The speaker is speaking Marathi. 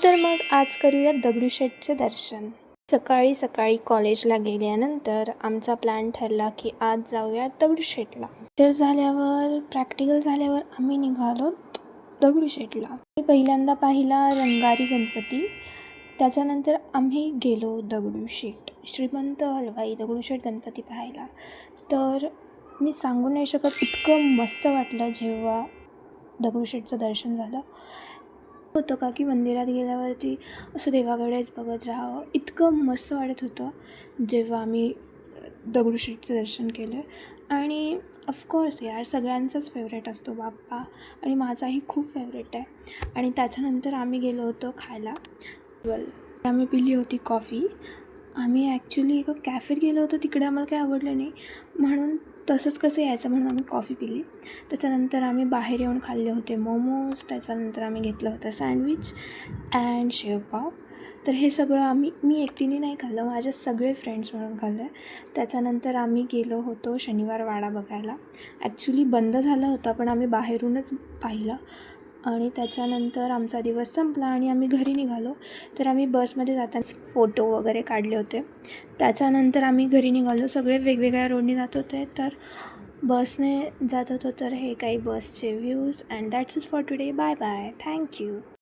तर मग आज करूया दगडूशेठचे दर्शन. सकाळी सकाळी कॉलेजला गेल्यानंतर आमचा प्लॅन ठरला की आज जाऊया दगडूशेठला. प्रॅक्टिकल झाल्यावर आम्ही निघालो दगडूशेठला. मी पहिल्यांदा पाहिला रंगारी गणपती. त्याच्यानंतर आम्ही गेलो दगडूशेठ, श्रीमंत हलवाई दगडूशेठ गणपती पाहायला. तर मी सांगू नाही शकत, इतकं मस्त वाटलं जेव्हा दगडूशेठचं दर्शन झालं. होतं का की मंदिरात गेल्यावरती असं देवाकडेच बघत राहावं, इतकं मस्त वाटत होतं जेव्हा आम्ही दगडूशेठचं दर्शन केलं. आणि ऑफकोर्स यार, सगळ्यांचाच फेवरेट असतो बाप्पा आणि माझाही खूप फेवरेट आहे. आणि त्याच्यानंतर आम्ही गेलो होतो खायला. आम्ही पिली होती कॉफी. आम्ही ॲक्च्युली एका कॅफेत गेलो होतो, तिकडे आम्हाला काही आवडलं नाही म्हणून तसंच कसं यायचं म्हणून आम्ही कॉफी पिली. त्याच्यानंतर आम्ही बाहेर येऊन खाल्ले होते मोमोज. त्याच्यानंतर आम्ही घेतलं होतं सँडविच अँड शेवपाव. तर हे सगळं मी एकटीने नाही खाल्लं, माझे सगळे फ्रेंड्स म्हणून खाल्लं. त्याच्यानंतर आम्ही गेलो होतो शनिवार वाडा बघायला. ॲक्च्युली बंद झाला होता पण आम्ही बाहेरूनच पाहिलं. आणि त्याच्यानंतर आमचा दिवस संपला आणि आम्ही घरी निघालो. तर आम्ही बसमध्ये जाताना फोटो वगैरे काढले होते. त्याच्यानंतर आम्ही घरी निघालो. सगळे वेगवेगळ्या रोडने जात होते, तर बसने जात होतो. तर हे काही बसचे views. And that's it for today. Bye bye. Thank you.